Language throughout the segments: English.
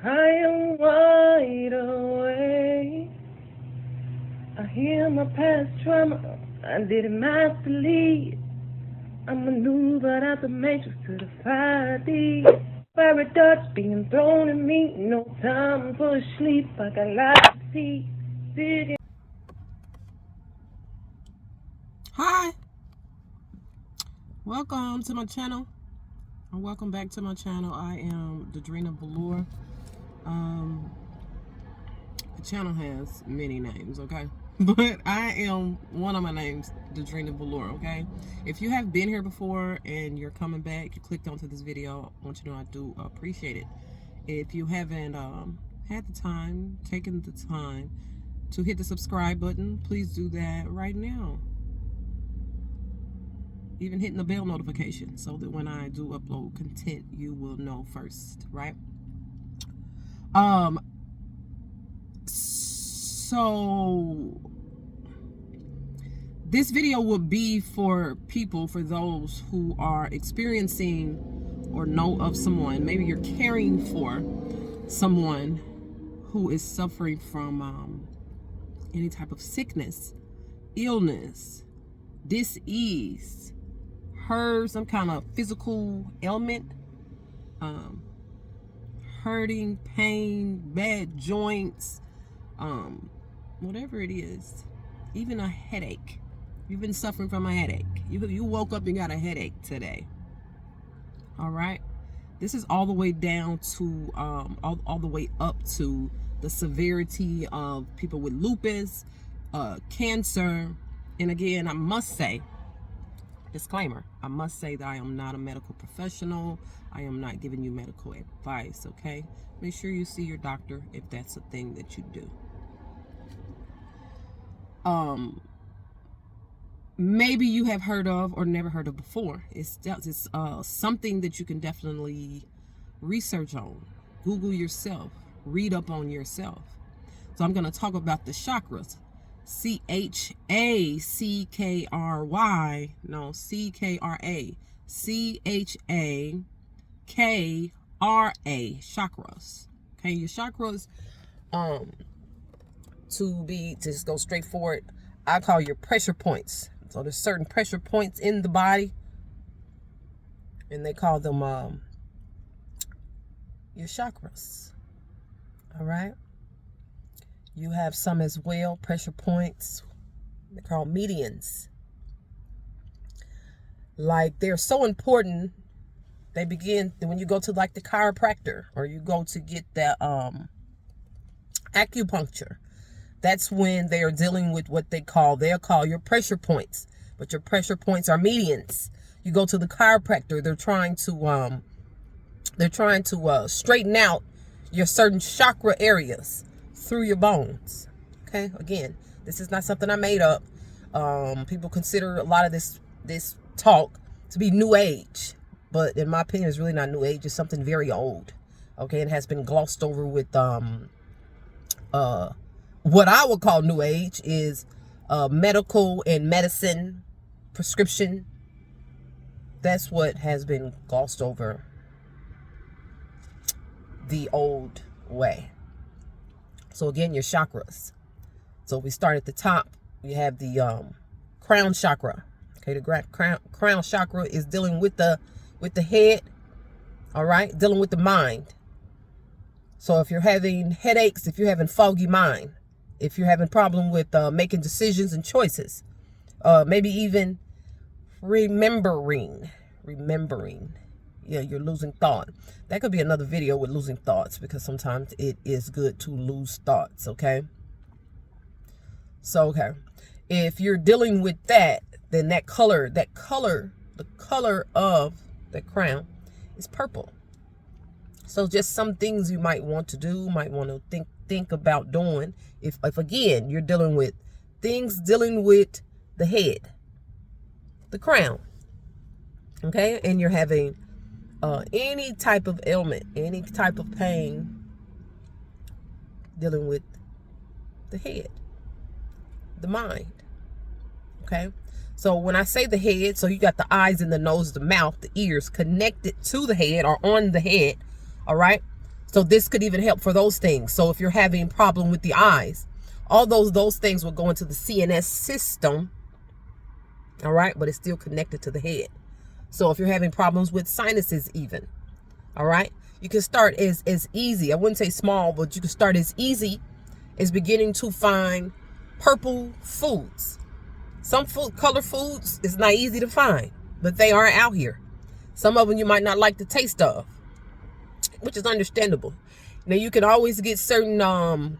I am wide awake. I hear my past trauma. I did it masterly. I maneuvered out the matrix to defy these fiery darts being thrown at me. No time for sleep. I got lots to see. Digging. Hi, welcome to my channel, or welcome back to my channel. I am Dadrina Velour. The channel has many names, okay? But I am one of my names, Dadrina Velour, okay? If you have been here before and you're coming back, you clicked onto this video, I want you to know I do appreciate it. If you haven't had the time, taken the time to hit the subscribe button, please do that right now. Even hitting the bell notification so that when I do upload content, you will know first, right? So this video will be for those who are experiencing or know of someone, maybe you're caring for someone who is suffering from any type of sickness, illness, dis-ease, some kind of physical ailment, hurting, pain, bad joints, whatever it is, even a headache. You've been suffering from a headache. You woke up and got a headache today. All right. This is all the way down to all the way up to the severity of people with lupus, cancer. And again, I must say, disclaimer, I must say that I am not a medical professional. I am not giving you medical advice, okay? Make sure you see your doctor if that's a thing that you do. Maybe you have heard of or never heard of before. It's something that you can definitely research on, Google yourself, read up on yourself. So I'm going to talk about the chakras. C-H-A-C-K-R-Y, no, C-K-R-A, C-H-A-K-R-A, chakras. Okay, your chakras, to just go straight for it, I call your pressure points. So there's certain pressure points in the body, and they call them your chakras. All right. You have some as well, pressure points. They're called medians. Like, they're so important. They begin when you go to like the chiropractor or you go to get the acupuncture. That's when they are dealing with what they'll call your pressure points. But your pressure points are medians. You go to the chiropractor, they're trying to straighten out your certain chakra areas through your bones. Okay, again, this is not something I made up. People consider a lot of this talk to be new age, but in my opinion, it's really not new age. It's something very old. Okay, it has been glossed over with what I would call new age is medical and medicine prescription. That's what has been glossed over the old way. So again, your chakras. So we start at the top. You have the crown chakra. Okay, the crown chakra is dealing with the head. All right, dealing with the mind. So if you're having headaches, if you're having foggy mind, if you're having problem with making decisions and choices, maybe even remembering. Yeah, you're losing thought. That could be another video with losing thoughts, because sometimes it is good to lose thoughts, okay? So, okay. If you're dealing with that, then the color of the crown is purple. So just some things you might want to do, might want to think about doing. If again, you're dealing with things dealing with the head, the crown, okay? And you're having any type of ailment, any type of pain dealing with the head, the mind, okay? So when I say the head, so you got the eyes and the nose, the mouth, the ears connected to the head or on the head, all right? So this could even help for those things. So if you're having problem with the eyes, all those things will go into the CNS system. All right, but it's still connected to the head. So if you're having problems with sinuses even, all right, you can start as easy. I wouldn't say small, but you can start as easy as beginning to find purple foods. Some color foods is not easy to find, but they are out here. Some of them you might not like the taste of, which is understandable. Now you can always get certain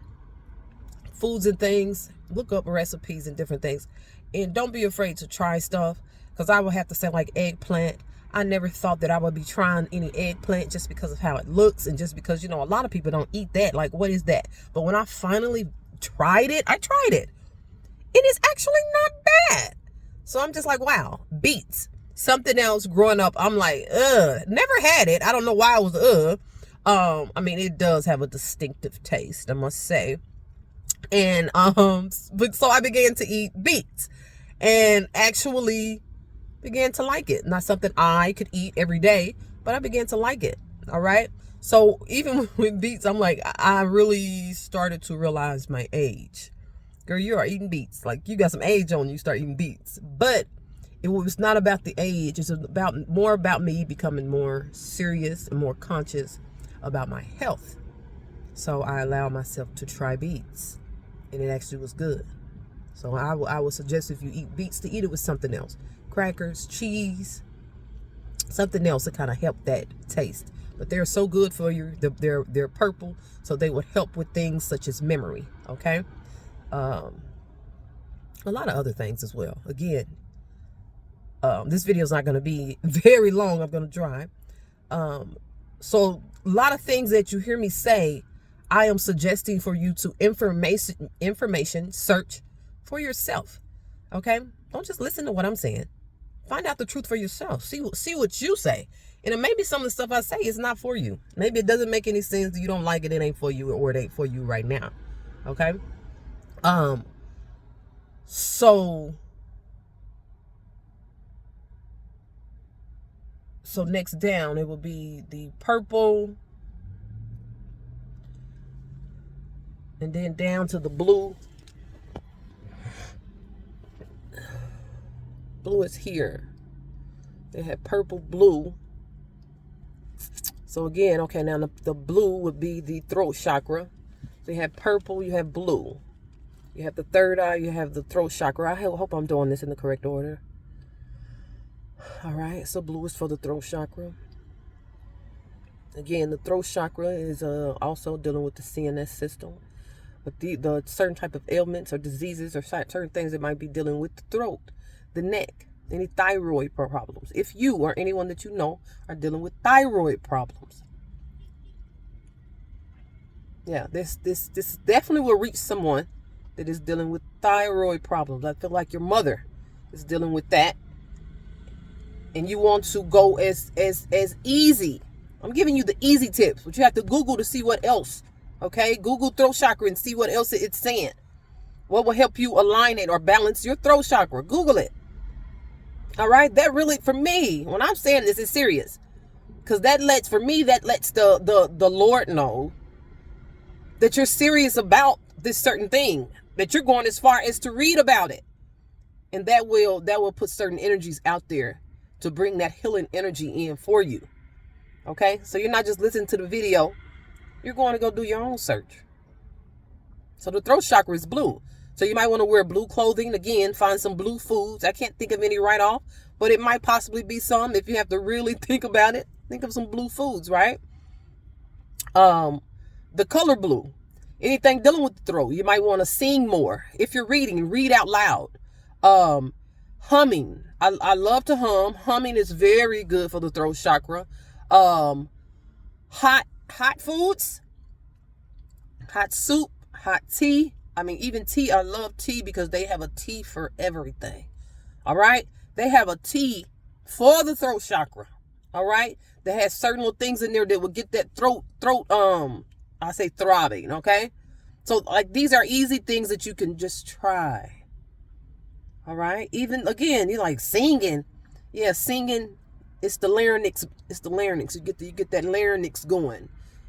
foods and things. Look up recipes and different things. And don't be afraid to try stuff. Because I would have to say like eggplant. I never thought that I would be trying any eggplant just because of how it looks. And just because, you know, a lot of people don't eat that. Like, what is that? But when I finally tried it, I tried it. And it's actually not bad. So I'm just like, wow. Beets. Something else growing up. I'm like, never had it. I don't know why I was, I mean, it does have a distinctive taste, I must say. And, but so I began to eat beets and actually began to like it. Not something I could eat every day, but I began to like it. All right. So even with beets, I'm like, I really started to realize my age. Girl, you are eating beets. Like, you got some age on you, start eating beets. But it was not about the age. It's more about me becoming more serious and more conscious about my health. So I allowed myself to try beets. And it actually was good. So I would suggest if you eat beets to eat it with something else. Crackers, cheese, something else to kind of help that taste. But they're so good for you. They're purple, so they would help with things such as memory. Okay, a lot of other things as well. Again, this video is not going to be very long. I'm going to drive. So a lot of things that you hear me say, I am suggesting for you to information search for yourself. Okay, don't just listen to what I'm saying. Find out the truth for yourself. See what you say. And maybe some of the stuff I say is not for you. Maybe it doesn't make any sense. You don't like it. It ain't for you, or it ain't for you right now. Okay. So next down, it will be the purple. And then down to the blue. Blue is here. They have purple, blue. So again, okay, now the blue would be the throat chakra. So you have purple, you have blue. You have the third eye, you have the throat chakra. I hope I'm doing this in the correct order. All right, so blue is for the throat chakra. Again, the throat chakra is also dealing with the CNS system. But the certain type of ailments or diseases or certain things that might be dealing with the throat, the neck, any thyroid problems. If you or anyone that you know are dealing with thyroid problems, yeah, this definitely will reach someone that is dealing with thyroid problems. I feel like your mother is dealing with that, and you want to go as easy. I'm giving you the easy tips, but you have to Google to see what else. Okay, Google throat chakra and see what else it's saying. What will help you align it or balance your throat chakra? Google it. All right, that really, for me, when I'm saying this, is serious, because that lets the Lord know that you're serious about this certain thing, that you're going as far as to read about it, and that will put certain energies out there to bring that healing energy in for you. Okay, so you're not just listening to the video. You're going to go do your own search. So the throat chakra is blue. So you might want to wear blue clothing. Again, find some blue foods. I can't think of any right off, but it might possibly be some. If you have to really think about it, think of some blue foods, right? The color blue. Anything dealing with the throat. You might want to sing more. If you're reading, read out loud. Humming. I love to hum. Humming is very good for the throat chakra. Hot foods, hot soup, hot tea. I mean, even tea. I love tea because they have a tea for everything. All right. They have a tea for the throat chakra. All right. They have certain little things in there that will get that throat, I say throbbing. Okay. So like, these are easy things that you can just try. All right. Even again, you're like singing. Yeah. Singing. It's the larynx. It's the larynx. You get that larynx going.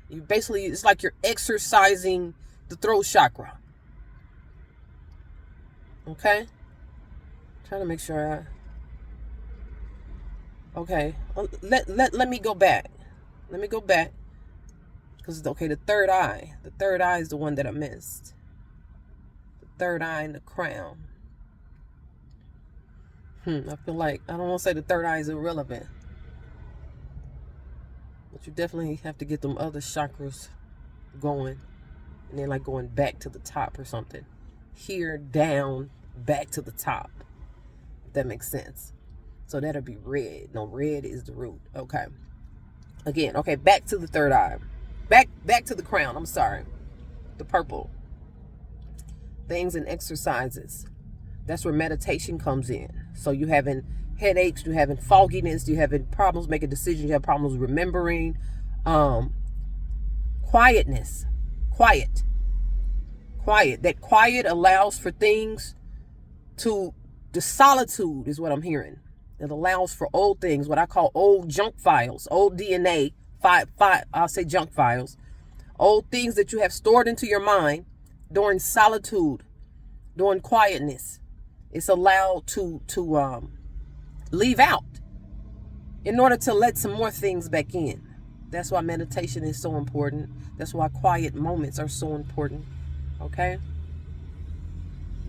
You basically, it's like you're exercising the throat chakra. Okay? Trying to make sure okay. Let me go back. Let me go back. Because, okay, the third eye. The third eye is the one that I missed. The third eye and the crown. I feel like, I don't want to say the third eye is irrelevant. But you definitely have to get them other chakras going. And then like going back to the top or something. Here, down, back to the top. If that makes sense. So that'll be red. No, red is the root. Okay. Again, okay, back to the third eye. Back to the crown. I'm sorry. The purple. Things and exercises. That's where meditation comes in. So you having headaches, you having fogginess, you having problems making decisions, you have problems remembering. Quietness. Quiet. That quiet allows for things to, the solitude is what I'm hearing. It allows for old things, what I call old junk files, old DNA, I'll say junk files, old things that you have stored into your mind during solitude, during quietness. It's allowed to leave out in order to let some more things back in. That's why meditation is so important. That's why quiet moments are so important. Okay?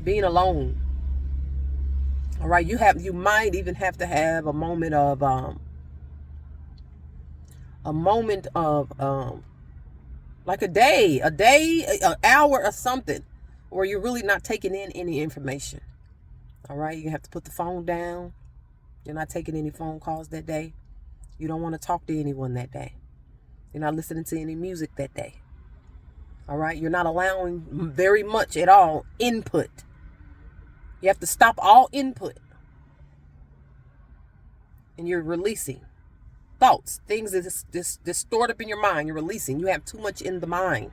Being alone. All right, you might even have to have a moment of like a day, an hour or something, where you're really not taking in any information. All right, you have to put the phone down. You're not taking any phone calls that day. You don't want to talk to anyone that day. You're not listening to any music that day. All right, you're not allowing very much at all input. You have to stop all input. And you're releasing thoughts, things that's stored up in your mind. You're releasing. You have too much in the mind.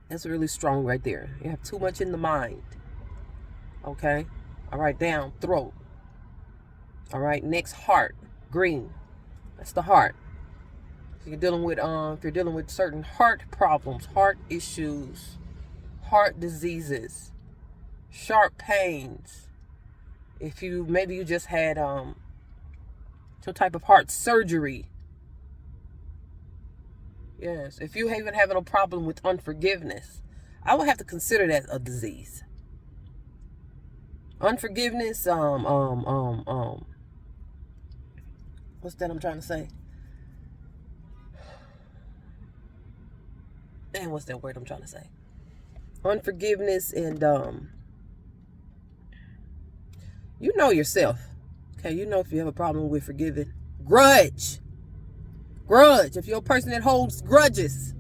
That's really strong right there. You have too much in the mind. Okay? All right, down, throat. All right, next, heart, green. That's the heart. So you're dealing with, if you're dealing with certain heart problems, heart issues, heart diseases, sharp pains. If maybe you just had some type of heart surgery. Yes, if you even having a problem with unforgiveness, I would have to consider that a disease. Unforgiveness, what's that I'm trying to say? And what's that word I'm trying to say? Unforgiveness and you know yourself. Okay, you know if you have a problem with forgiving. Grudge. If you're a person that holds grudges,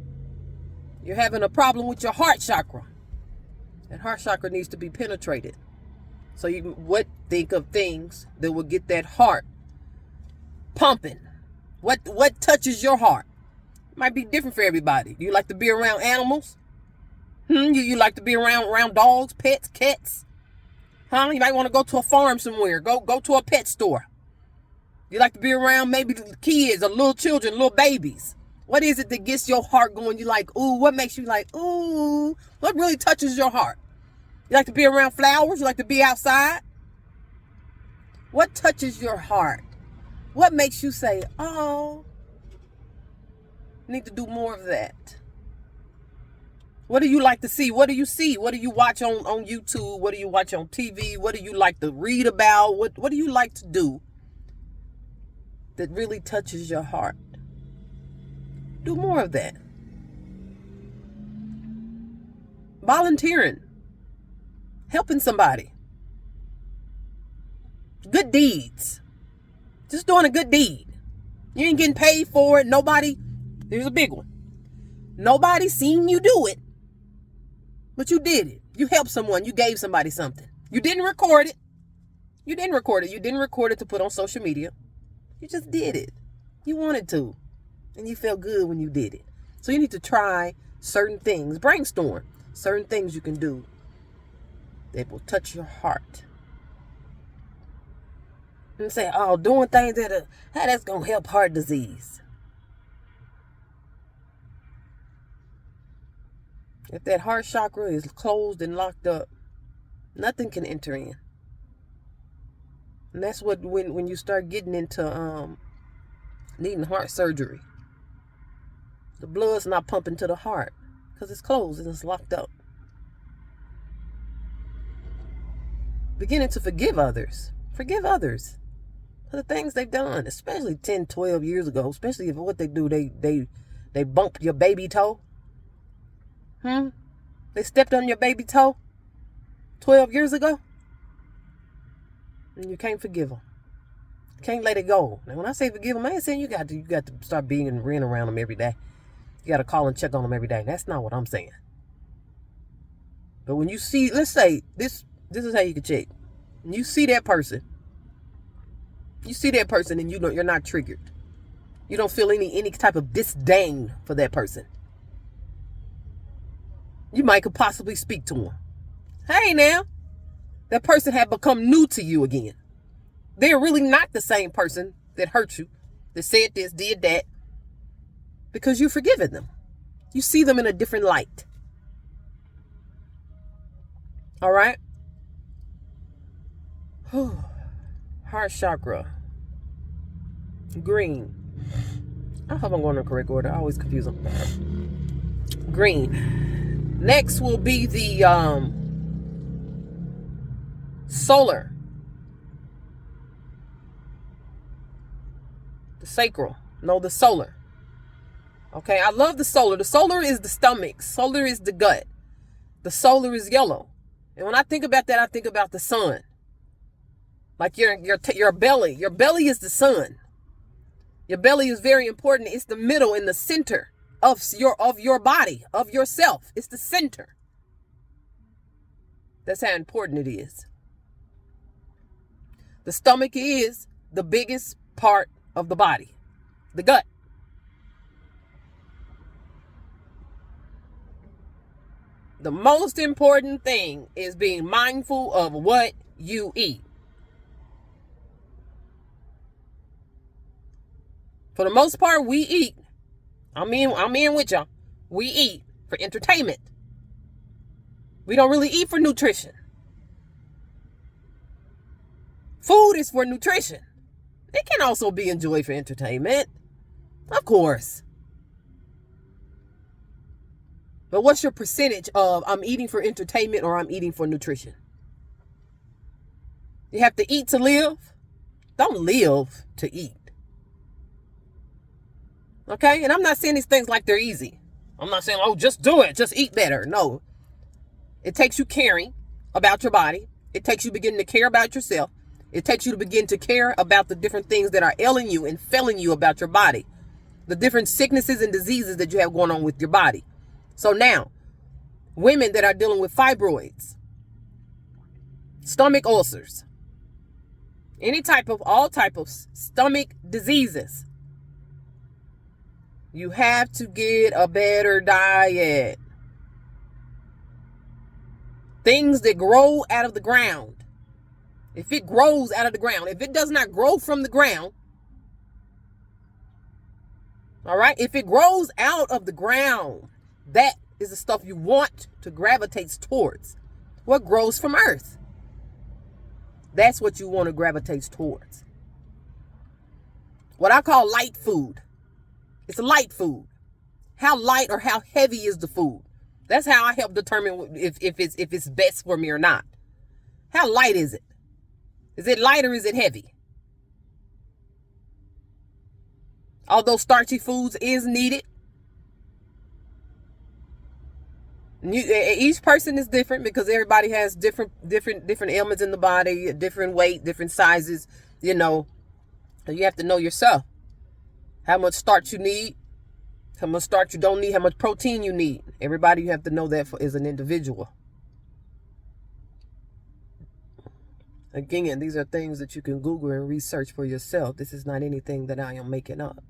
you're having a problem with your heart chakra. That heart chakra needs to be penetrated. So you would think of things that will get that heart pumping. What touches your heart? It might be different for everybody. Do you like to be around animals? You like to be around dogs, pets, cats? You might want to go to a farm somewhere. Go to a pet store. You like to be around maybe kids or little children, little babies. What is it that gets your heart going? You like, ooh, what makes you like, ooh? What really touches your heart? You like to be around flowers? You like to be outside? What touches your heart? What makes you say, oh, I need to do more of that? What do you like to see? What do you see? What do you watch on YouTube? What do you watch on TV? What do you like to read about? What do you like to do that really touches your heart? Do more of that. Volunteering. Helping somebody. Good deeds. Just doing a good deed. You ain't getting paid for it. Nobody. Here's a big one. Nobody seen you do it. But you did it. You helped someone. You gave somebody something. You didn't record it. You didn't record it to put on social media. You just did it. You wanted to. And you felt good when you did it. So you need to try certain things. Brainstorm certain things you can do that will touch your heart. And say, oh, doing things that's going to help heart disease. If that heart chakra is closed and locked up, nothing can enter in. And that's what when you start getting into needing heart surgery. The blood's not pumping to the heart because it's closed and it's locked up. Beginning to forgive others. Forgive others for the things they've done, especially 10, 12 years ago. Especially if what they do, they bump your baby toe. They stepped on your baby toe 12 years ago. And you can't forgive them. Can't let it go. And when I say forgive them, I ain't saying you got to start being and running around them every day. You got to call and check on them every day. That's not what I'm saying. But when you see, let's say, this is how you can check. When you see that person, and you know you're not triggered. You don't feel any type of disdain for that person. You might could possibly speak to them. Hey now, that person had become new to you again. They're really not the same person that hurt you, that said this, did that, because you've forgiven them. You see them in a different light. All right? Heart chakra. Green. I hope I'm going in the correct order. I always confuse them. Green. Next will be the solar. The sacral. No, the solar. Okay, I love the solar. The solar is the stomach. Solar is the gut. The solar is yellow. And when I think about that, I think about the sun. Like your belly. Your belly is the sun. Your belly is very important. It's the middle and the center of your body, of yourself. It's the center. That's how important it is. The stomach is the biggest part of the body. The gut. The most important thing is being mindful of what you eat. For the most part, we eat. I'm in with y'all. We eat for entertainment. We don't really eat for nutrition. Food is for nutrition. It can also be enjoyed for entertainment. Of course. But what's your percentage of I'm eating for entertainment or I'm eating for nutrition? You have to eat to live. Don't live to eat. Okay? And I'm not saying these things like they're easy. I'm not saying, oh, just do it. Just eat better. No. It takes you caring about your body. It takes you beginning to care about yourself. It takes you to begin to care about the different things that are ailing you and failing you about your body. The different sicknesses and diseases that you have going on with your body. So now, women that are dealing with fibroids, stomach ulcers, all type of stomach diseases, you have to get a better diet. Things that grow out of the ground. If it grows out of the ground, if it does not grow from the ground, all right, if it grows out of the ground, that is the stuff you want to gravitate towards. What grows from earth? That's what you want to gravitate towards. What I call light food. It's light food. How light or how heavy is the food? That's how I help determine if it's best for me or not. How light is it? Is it light or is it heavy? Although starchy foods is needed, each person is different because everybody has different ailments in the body, different weight, different sizes. You know, you have to know yourself how much starch you need, how much starch you don't need, how much protein you need. Everybody, you have to know that as an individual. Again, these are things that you can Google and research for yourself. This is not anything that I am making up.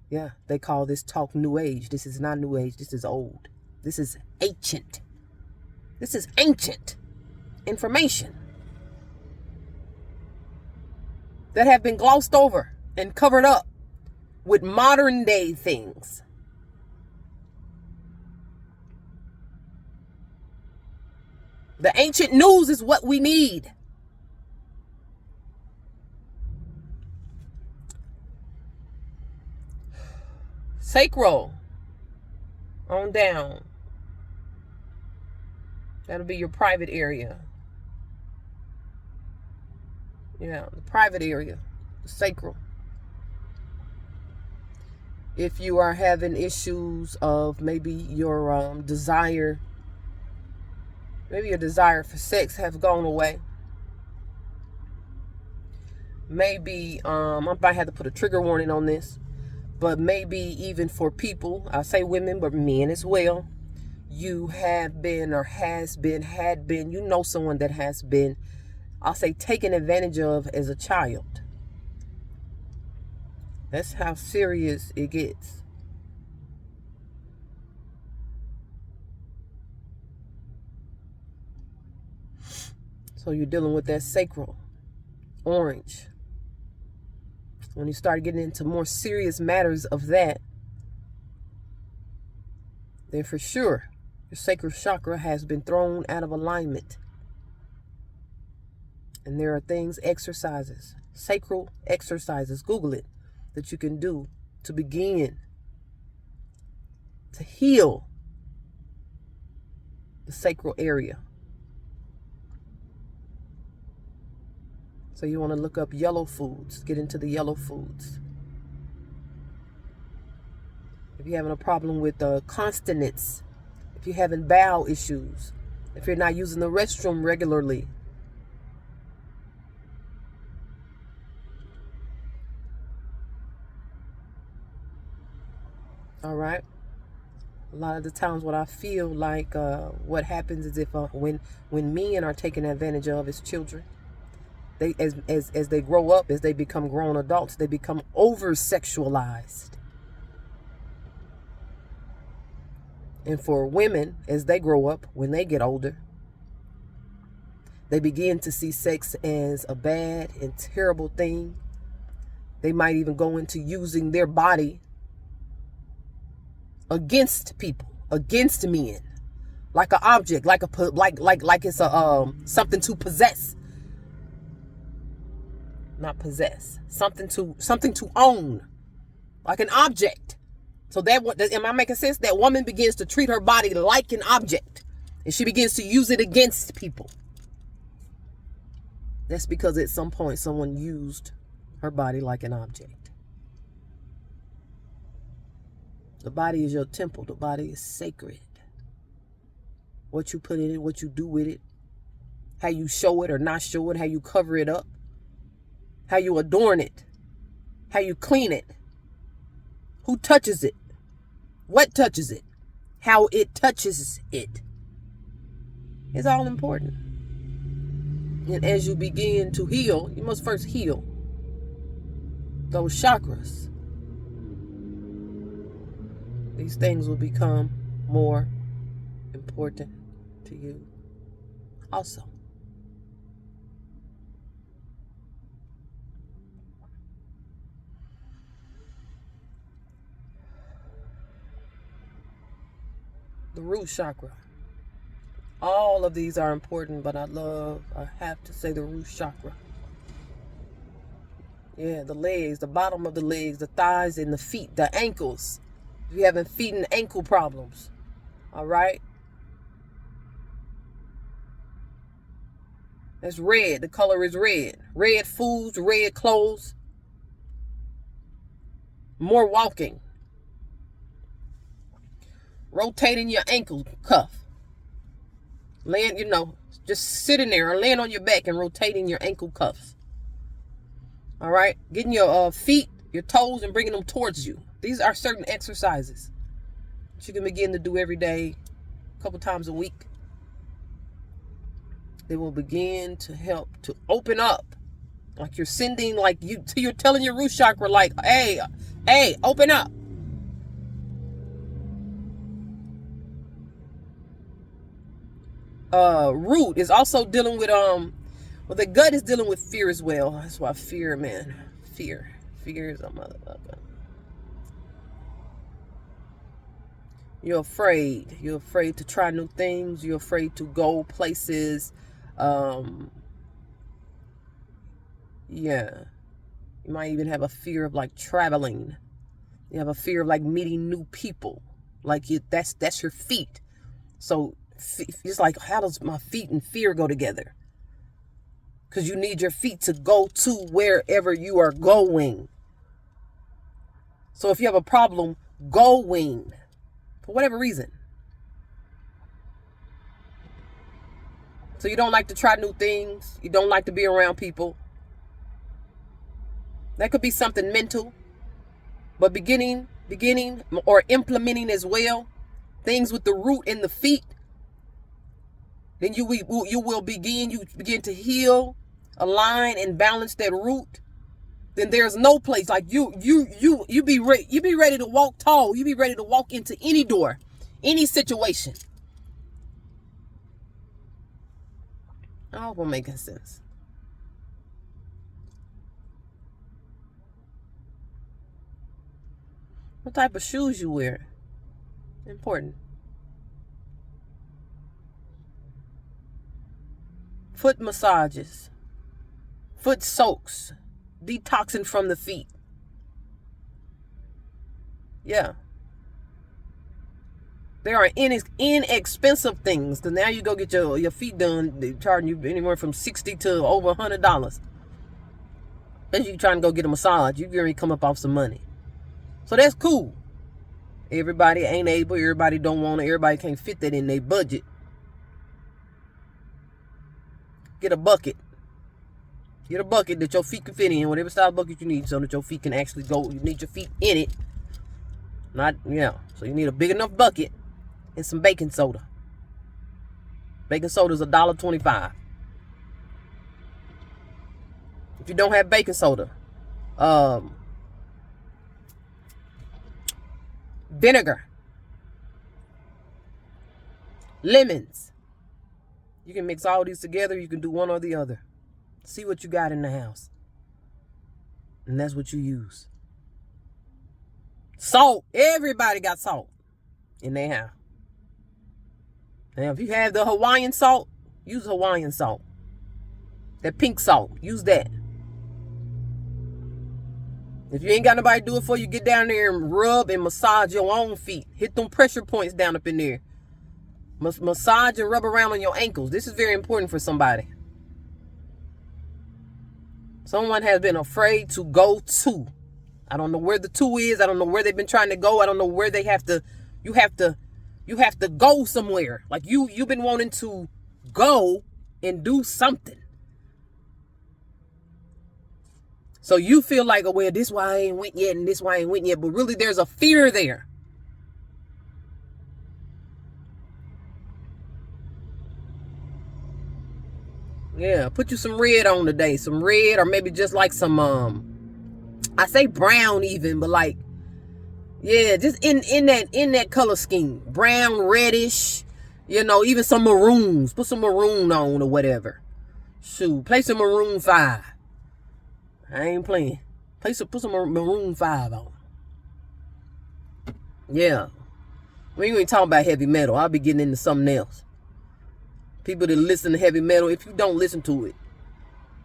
Yeah, they call this talk New Age. This is not New Age. This is old. This is ancient. This is ancient information that have been glossed over and covered up with modern day things. The ancient news is what we need. Sacral on down. That'll be your private area. Yeah, the private area, the sacral. If you are having issues of maybe your desire, maybe your desire for sex have gone away. Maybe, I might have to put a trigger warning on this, but maybe even for people, I say women, but men as well, you have been or had been, you know someone that has been, I'll say, taken advantage of as a child. That's how serious it gets. So you're dealing with that sacral, orange. When you start getting into more serious matters of that, then for sure, your sacral chakra has been thrown out of alignment. And there are things, exercises, sacral exercises, Google it, that you can do to begin to heal the sacral area. So you want to look up yellow foods, get into the yellow foods. If you're having a problem with continence, if you're having bowel issues, if you're not using the restroom regularly, all right. A lot of the times what I feel like what happens is if when men are taken advantage of as children, they as they grow up, as they become grown adults, they become over sexualized. And for women, as they grow up, when they get older, they begin to see sex as a bad and terrible thing. They might even go into using their body against people, against men, like an object, like it's a something to possess. Not possess, something to own, like an object. So that, am I making sense? That woman begins to treat her body like an object, and she begins to use it against people. That's because at some point someone used her body like an object. The body is your temple. The body is sacred. What you put in it, what you do with it, how you show it or not show it, how you cover it up, how you adorn it, how you clean it, who touches it, what touches it, how it touches it. It's all important. And as you begin to heal, you must first heal those chakras. These things will become more important to you also. The root chakra. All of these are important, but I have to say the root chakra. Yeah, the legs, the bottom of the legs, the thighs and the feet, the ankles. If you're having feet and ankle problems, all right? That's red. The color is red. Red foods, red clothes. More walking. Rotating your ankle cuff. Laying, just sitting there or laying on your back and rotating your ankle cuffs. All right? Getting your feet, your toes, and bringing them towards you. These are certain exercises that you can begin to do every day, a couple times a week. They will begin to help to open up. Like you're sending, you're telling your root chakra, like, hey, open up. Root is also dealing with, the gut is dealing with fear as well. That's why fear, man. Fear is a motherfucker. You're afraid. You're afraid to try new things. You're afraid to go places. Yeah. You might even have a fear of like traveling. You have a fear of like meeting new people. Like that's your feet. So it's like, how does my feet and fear go together? Because you need your feet to go to wherever you are going. So if you have a problem going, for whatever reason. So you don't like to try new things. You don't like to be around people. That could be something mental. But beginning or implementing as well, things with the root and the feet, then you will begin to heal, align, and balance that root. Then there's no place like you be ready to walk tall. You be ready to walk into any door, any situation. I hope I'm making sense. What type of shoes you wear? Important. Foot massages. Foot soaks. Detoxing from the feet. Yeah. There are inexpensive things. Because now you go get your feet done, they're charging you anywhere from $60 to over $100. Then you trying to go get a massage. You're going to come up off some money. So that's cool. Everybody ain't able. Everybody don't want it. Everybody can't fit that in their budget. Get a bucket. Get a bucket that your feet can fit in. Whatever style bucket you need so that your feet can actually go. You need your feet in it. So you need a big enough bucket and some baking soda. Baking soda is $1.25. If you don't have baking soda, vinegar, lemons. You can mix all these together. You can do one or the other. See what you got in the house. And that's what you use. Salt. Everybody got salt in their house. Now, if you have the Hawaiian salt, use Hawaiian salt. That pink salt, use that. If you ain't got nobody to do it for you, get down there and rub and massage your own feet. Hit them pressure points down up in there. Massage and rub around on your ankles. This is very important for somebody. Someone has been afraid to go to. I don't know where the to is. I don't know where they've been trying to go. I don't know where they have to. You have to go somewhere. Like you've been wanting to go and do something. So you feel like, oh, well, this why I ain't went yet and this why I ain't went yet. But really, there's a fear there. Yeah, put you some red on today. Some red or maybe just like some, I say brown even, but like, yeah, just in that color scheme. Brown, reddish, even some maroons. Put some maroon on or whatever. Shoot, play some Maroon 5. I ain't playing. Put some Maroon 5 on. Yeah. We ain't talking about heavy metal. I'll be getting into something else. People that listen to heavy metal, if you don't listen to it,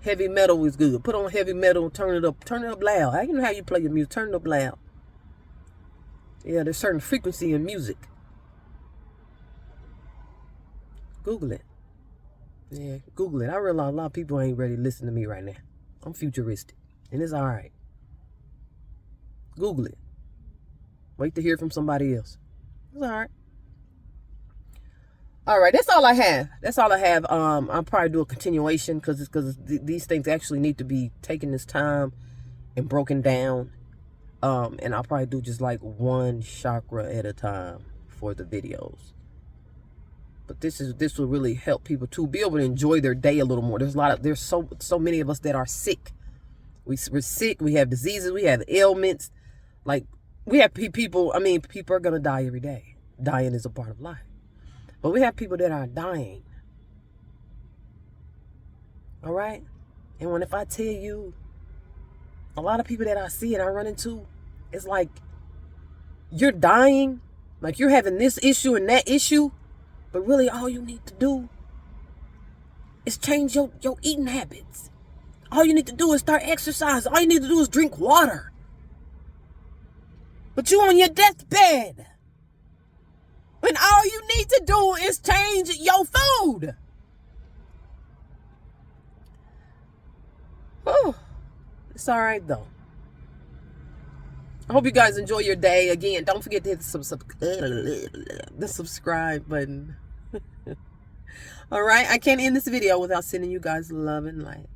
heavy metal is good. Put on heavy metal, turn it up loud. You know how you play your music, turn it up loud. Yeah, there's certain frequency in music. Google it. Yeah, Google it. I realize a lot of people ain't ready to listen to me right now. I'm futuristic, and it's all right. Google it. Wait to hear from somebody else. It's all right. All right, that's all I have. I'll probably do a continuation because these things actually need to be taken this time and broken down. And I'll probably do just like one chakra at a time for the videos. But this will really help people to be able to enjoy their day a little more. There's so many of us that are sick. We're sick. We have diseases. We have ailments. Like we have people. I mean, people are gonna die every day. Dying is a part of life. But we have people that are dying. All right? And if I tell you, a lot of people that I see and I run into, it's like, you're dying, Like you're having this issue and that issue, but really all you need to do is change your eating habits. All you need to do is start exercising. All you need to do is drink water. But you on your deathbed. When all you need to do is change your food. Oh, it's all right though. I hope you guys enjoy your day. Again, don't forget to hit the subscribe button. All right, I can't end this video without sending you guys love and light.